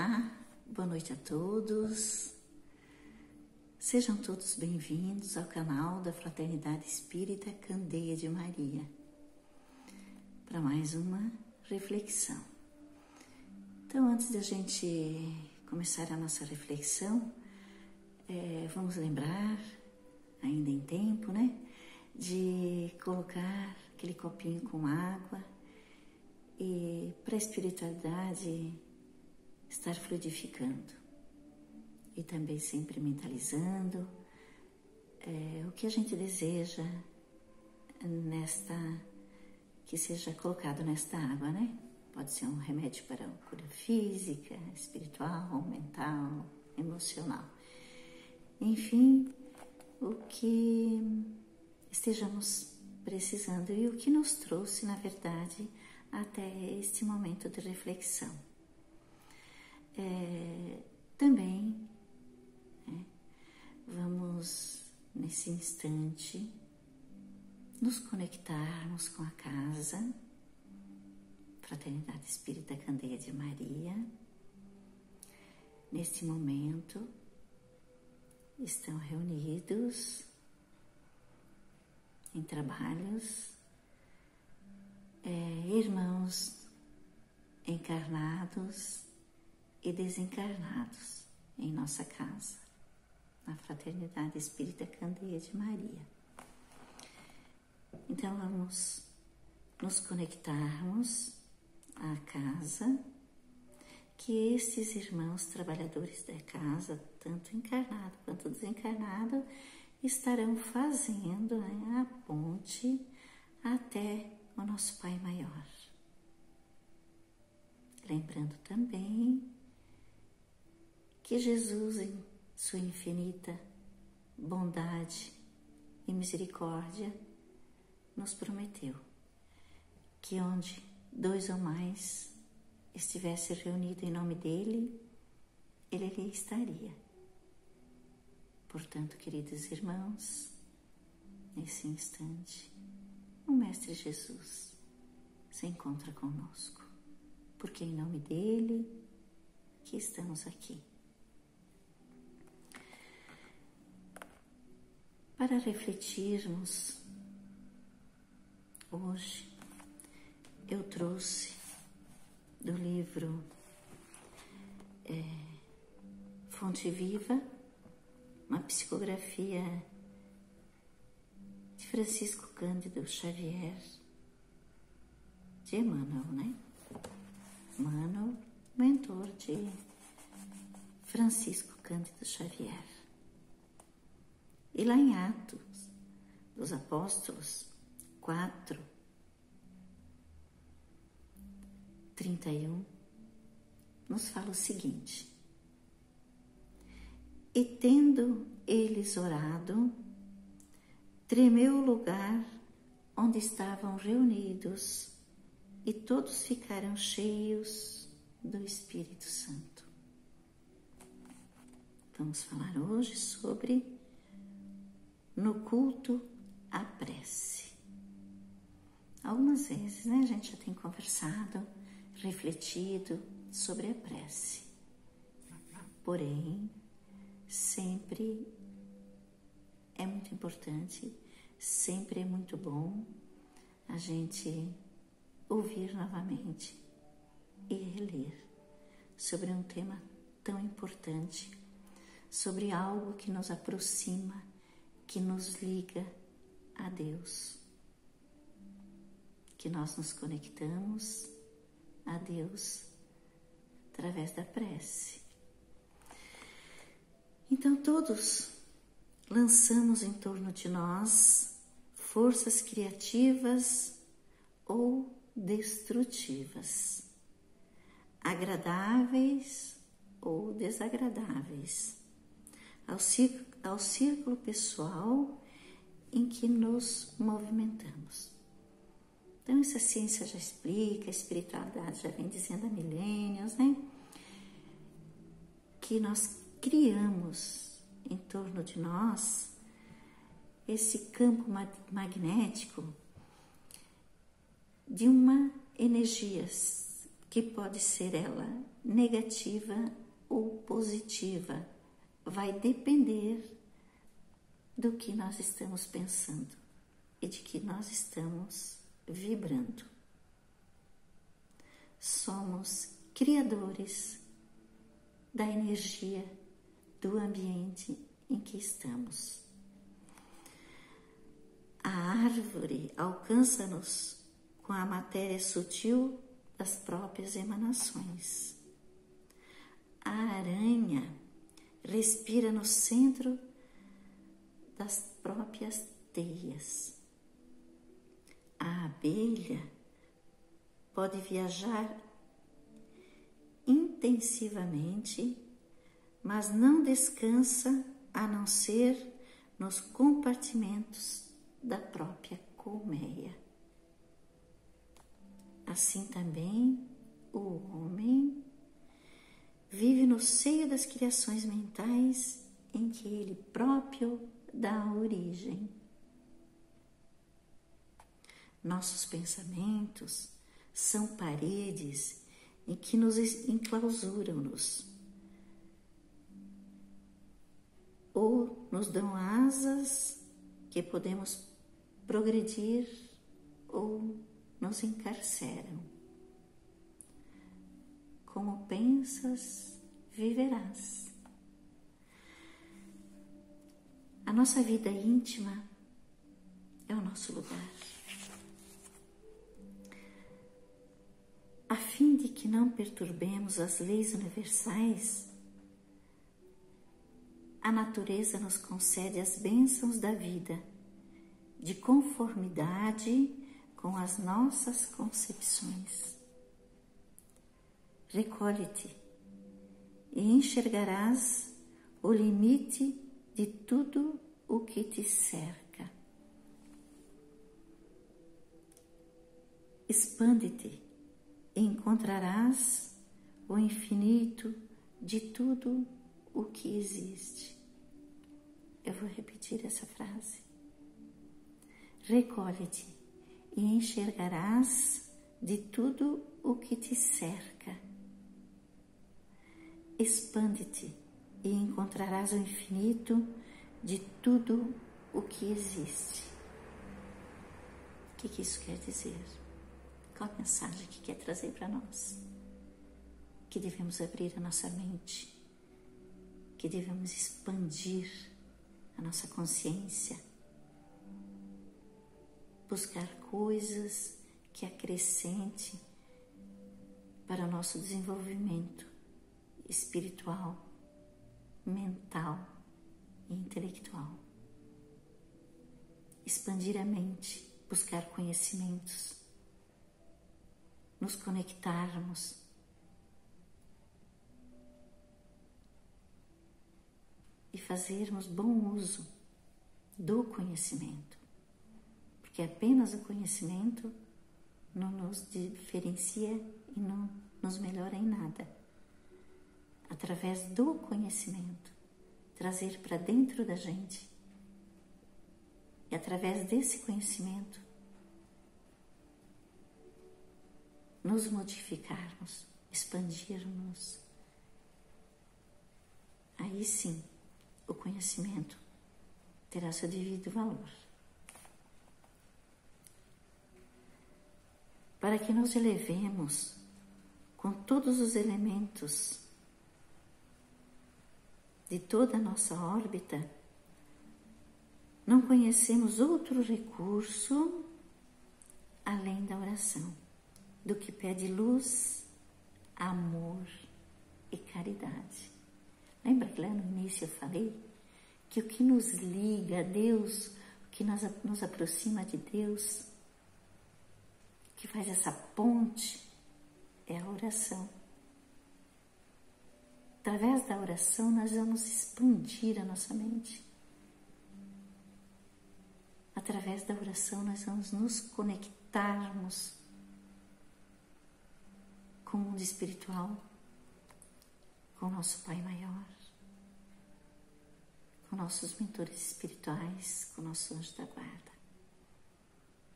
Olá, boa noite a todos. Sejam todos bem-vindos ao canal da Fraternidade Espírita Candeia de Maria para mais uma reflexão. Então, antes da gente começar a nossa reflexão, vamos lembrar, ainda em tempo, né, de colocar aquele copinho com água e para a espiritualidade estar fluidificando e também sempre mentalizando o que a gente deseja que seja colocado nesta água, né? Pode ser um remédio para a cura física, espiritual, mental, emocional. Enfim, o que estejamos precisando e o que nos trouxe, na verdade, até este momento de reflexão. Também vamos, nesse instante, nos conectarmos com a casa, Fraternidade Espírita Candeia de Maria. Neste momento, estão reunidos em trabalhos irmãos encarnados e desencarnados em nossa casa, na Fraternidade Espírita Candeia de Maria. Então vamos nos conectarmos à casa que estes irmãos trabalhadores da casa, tanto encarnado quanto desencarnado, estarão fazendo a ponte até o nosso Pai Maior. Lembrando também que Jesus, em sua infinita bondade e misericórdia, nos prometeu que onde 2 ou mais estivesse reunido em nome dele, ele ali estaria. Portanto, queridos irmãos, nesse instante, o Mestre Jesus se encontra conosco, porque é em nome dele que estamos aqui. Para refletirmos, hoje eu trouxe do livro Fonte Viva, uma psicografia de Francisco Cândido Xavier, de Emmanuel, né? Emmanuel, mentor de Francisco Cândido Xavier. E lá em Atos dos Apóstolos 4:31, nos fala o seguinte: e tendo eles orado, tremeu o lugar onde estavam reunidos e todos ficaram cheios do Espírito Santo. Vamos falar hoje sobre no culto à prece. Algumas vezes, né, a gente já tem conversado, refletido sobre a prece. Porém, sempre é muito importante, sempre é muito bom a gente ouvir novamente e reler sobre um tema tão importante, sobre algo que nos aproxima, que nos liga a Deus, que nós nos conectamos a Deus através da prece. Então todos lançamos em torno de nós forças criativas ou destrutivas, agradáveis ou desagradáveis, ao círculo pessoal em que nos movimentamos. Então, essa ciência já explica, a espiritualidade já vem dizendo há milênios, né? Que nós criamos em torno de nós esse campo magnético de uma energia que pode ser ela negativa ou positiva, vai depender do que nós estamos pensando e de que nós estamos vibrando. Somos criadores da energia do ambiente em que estamos. A árvore alcança-nos com a matéria sutil das próprias emanações. A aranha respira no centro das próprias teias. A abelha pode viajar intensivamente, mas não descansa a não ser nos compartimentos da própria colmeia. Assim também o homem vive no seio das criações mentais em que ele próprio dá origem. Nossos pensamentos são paredes em que nos enclausuram-nos ou nos dão asas que podemos progredir ou nos encarceram. Como pensas, viverás. A nossa vida íntima é o nosso lugar. A fim de que não perturbemos as leis universais, a natureza nos concede as bênçãos da vida, de conformidade com as nossas concepções. Recolhe-te e enxergarás o limite de tudo o que te cerca. Expande-te e encontrarás o infinito de tudo o que existe. Eu vou repetir essa frase. Recolhe-te e enxergarás de tudo o que te cerca. Expande-te e encontrarás o infinito de tudo o que existe. O que isso quer dizer? Qual a mensagem que quer trazer para nós? Que devemos abrir a nossa mente, que devemos expandir a nossa consciência, buscar coisas que acrescente para o nosso desenvolvimento espiritual, mental e intelectual. Expandir a mente, buscar conhecimentos, nos conectarmos e fazermos bom uso do conhecimento, porque apenas o conhecimento não nos diferencia e não nos melhora em nada. Através do conhecimento, trazer para dentro da gente e através desse conhecimento nos modificarmos, expandirmos. Aí sim, o conhecimento terá seu devido valor. Para que nos elevemos com todos os elementos de toda a nossa órbita, não conhecemos outro recurso além da oração, do que pede luz, amor e caridade. Lembra que lá no início eu falei que o que nos liga a Deus, o que nos aproxima de Deus, que faz essa ponte, é a oração. Através da oração nós vamos expandir a nossa mente. Através da oração nós vamos nos conectarmos com o mundo espiritual, com o nosso Pai Maior, com nossos mentores espirituais, com o nosso anjo da guarda.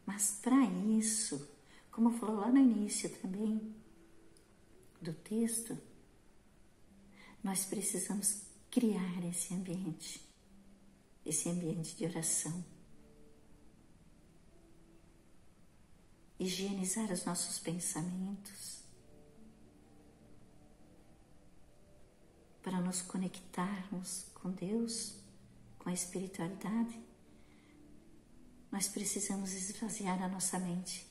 Mas para isso, como falou lá no início também, do texto, nós precisamos criar esse ambiente de oração. Higienizar os nossos pensamentos para nos conectarmos com Deus, com a espiritualidade. Nós precisamos esvaziar a nossa mente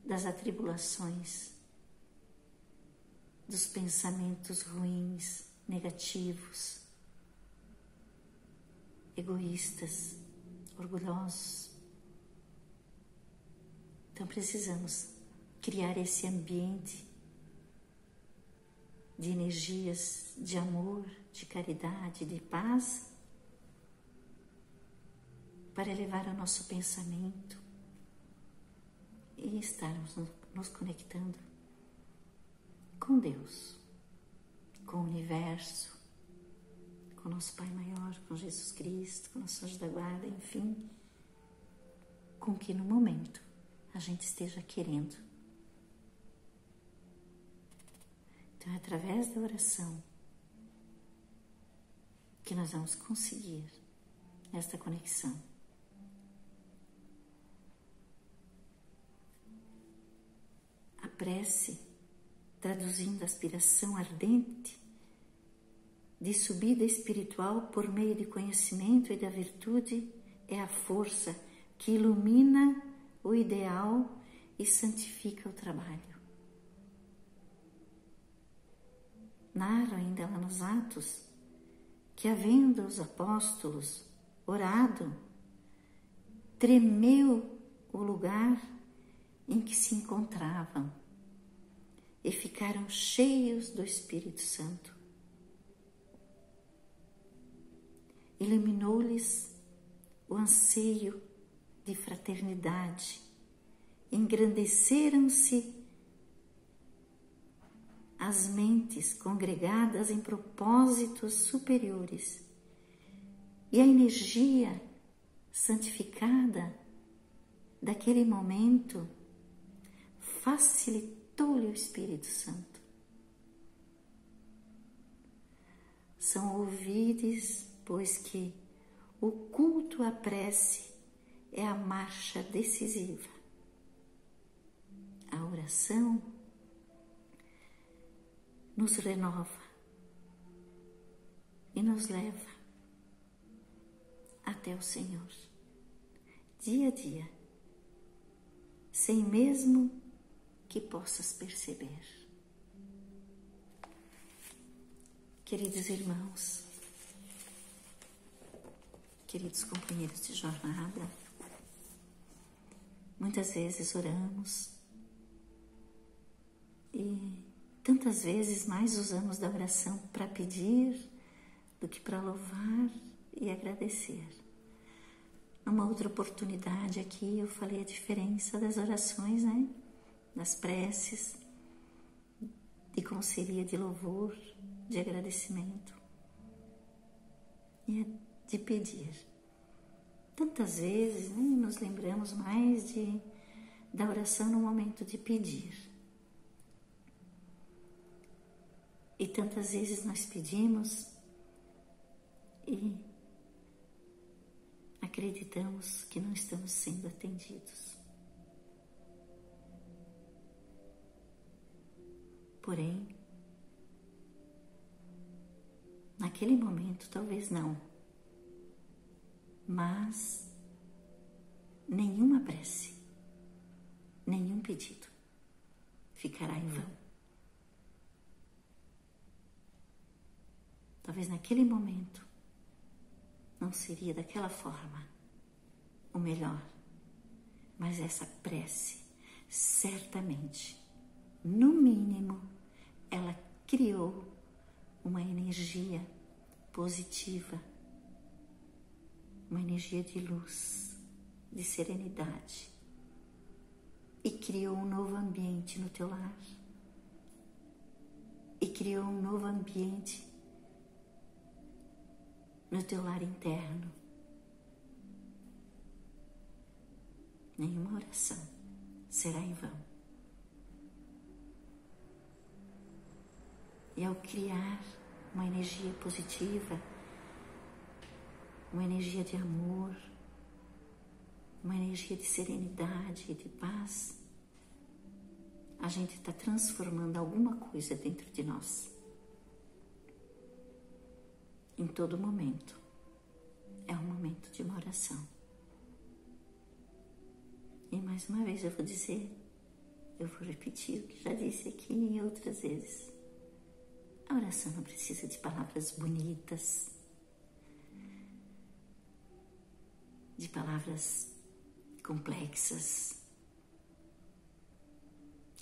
das atribulações, dos pensamentos ruins, negativos, egoístas, orgulhosos. Então precisamos criar esse ambiente de energias de amor, de caridade, de paz, para elevar o nosso pensamento e estarmos nos conectando com Deus, com o universo, com nosso Pai Maior, com Jesus Cristo, com nosso anjo da guarda, enfim, com o que no momento a gente esteja querendo. Então é através da oração que nós vamos conseguir esta conexão. A prece, traduzindo a aspiração ardente de subida espiritual por meio de conhecimento e da virtude, é a força que ilumina o ideal e santifica o trabalho. Narra ainda lá nos Atos que, havendo os apóstolos orado, tremeu o lugar em que se encontravam e ficaram cheios do Espírito Santo. Iluminou-lhes o anseio de fraternidade, engrandeceram-se as mentes congregadas em propósitos superiores e a energia santificada daquele momento facilitou-lhe o Espírito Santo. São ouvides, pois que o culto à prece é a marcha decisiva. A oração nos renova e nos leva até o Senhor, dia a dia, sem mesmo que possas perceber. Queridos irmãos, queridos companheiros de jornada, muitas vezes oramos e tantas vezes mais usamos da oração para pedir do que para louvar e agradecer. Numa outra oportunidade aqui eu falei a diferença das orações, né? Das preces, de como seria de louvor, de agradecimento e de pedir. Tantas vezes, né, nos lembramos mais da oração no momento de pedir. E tantas vezes nós pedimos e acreditamos que não estamos sendo atendidos. Porém, naquele momento talvez não, mas nenhuma prece, nenhum pedido ficará em vão. Talvez naquele momento não seria daquela forma o melhor, mas essa prece, certamente, no mínimo, ela criou uma energia positiva, uma energia de luz, de serenidade, e criou um novo ambiente no teu lar, e criou um novo ambiente no teu lar interno. Nenhuma oração será em vão. E ao criar uma energia positiva, uma energia de amor, uma energia de serenidade e de paz, a gente está transformando alguma coisa dentro de nós. Em todo momento. É um momento de uma oração. E mais uma vez eu vou dizer, eu vou repetir o que já disse aqui em outras vezes. A oração não precisa de palavras bonitas, de palavras complexas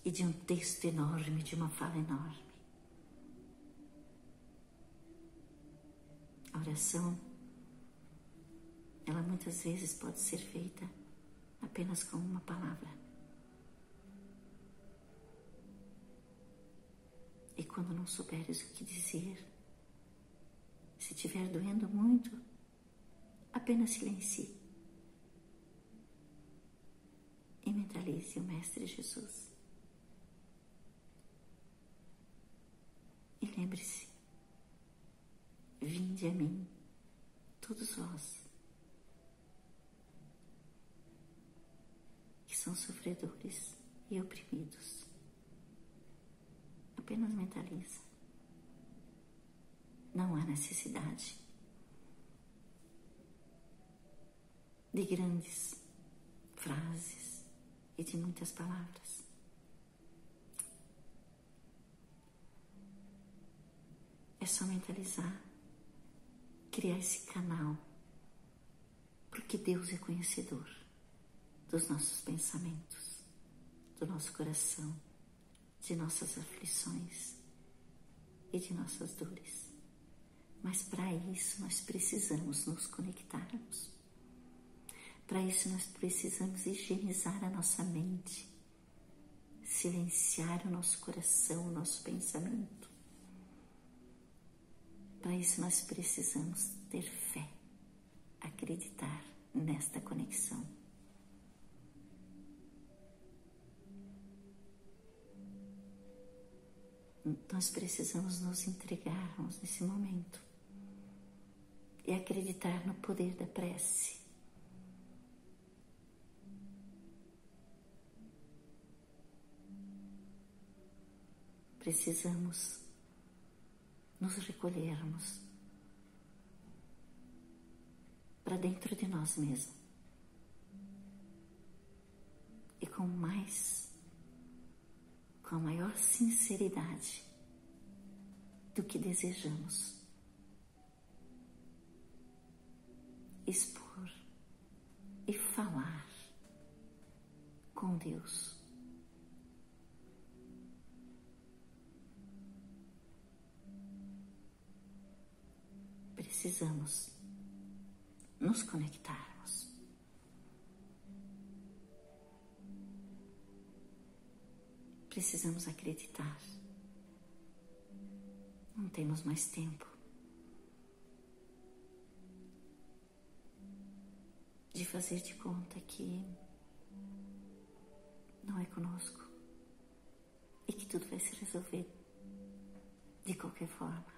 e de um texto enorme, de uma fala enorme. A oração, ela muitas vezes pode ser feita apenas com uma palavra. E quando não souberes o que dizer, se estiver doendo muito, apenas silencie e mentalize o Mestre Jesus. E lembre-se, vinde a mim, todos vós, que são sofredores e oprimidos. Apenas mentaliza. Não há necessidade de grandes frases e de muitas palavras. É só mentalizar, criar esse canal, porque Deus é conhecedor dos nossos pensamentos, do nosso coração, de nossas aflições e de nossas dores. Mas para isso nós precisamos nos conectarmos. Para isso nós precisamos higienizar a nossa mente, silenciar o nosso coração, o nosso pensamento. Para isso nós precisamos ter fé, acreditar nesta conexão. Nós precisamos nos entregarmos nesse momento e acreditar no poder da prece. Precisamos nos recolhermos para dentro de nós mesmos e com a maior sinceridade do que desejamos, expor e falar com Deus. Precisamos nos conectarmos. Precisamos acreditar. Não temos mais tempo de fazer de conta que não é conosco e que tudo vai se resolver de qualquer forma.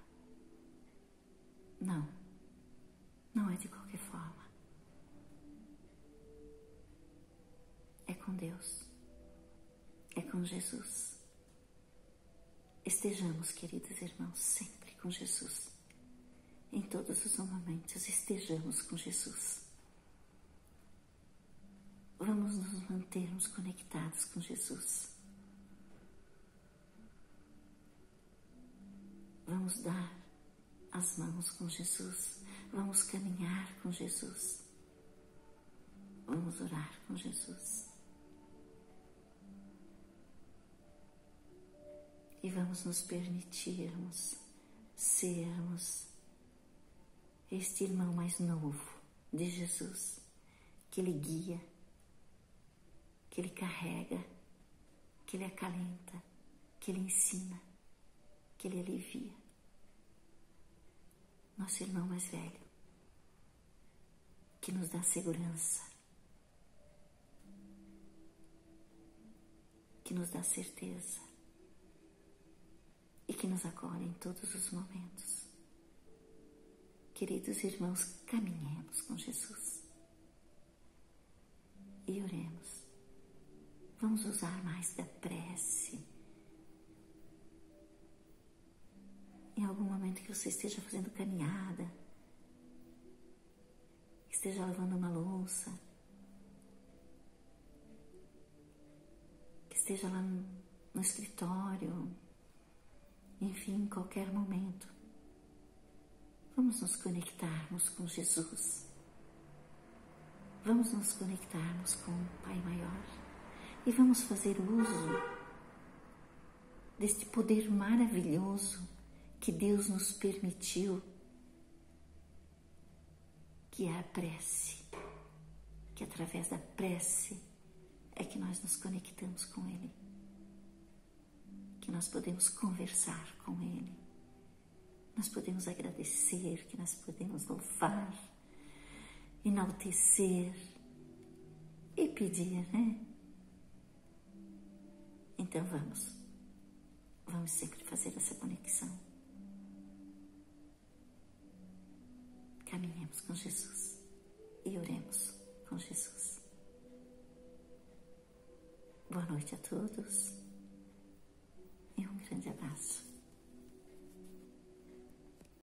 Não, não é de qualquer forma. É com Deus, é com Jesus. Estejamos, queridos irmãos, sempre com Jesus. Em todos os momentos, estejamos com Jesus. Vamos nos mantermos conectados com Jesus. Vamos dar as mãos com Jesus. Vamos caminhar com Jesus. Vamos orar com Jesus. E vamos nos permitirmos sermos este irmão mais novo de Jesus, que Ele guia, que Ele carrega, que Ele acalenta, que Ele ensina, que Ele alivia. Nosso irmão mais velho, que nos dá segurança, que nos dá certeza e que nos acolhe em todos os momentos. Queridos irmãos, caminhemos com Jesus e oremos. Vamos usar mais da prece. Em algum momento que você esteja fazendo caminhada, que esteja lavando uma louça, que esteja lá no escritório, enfim, em qualquer momento, vamos nos conectarmos com Jesus. Vamos nos conectarmos com o Pai Maior e vamos fazer uso deste poder maravilhoso que Deus nos permitiu, que é a prece, que através da prece é que nós nos conectamos com Ele, que nós podemos conversar com Ele, nós podemos agradecer, que nós podemos louvar, enaltecer e pedir, né? Então vamos sempre fazer essa conexão. Caminhemos com Jesus e oremos com Jesus. Boa noite a todos e um grande abraço.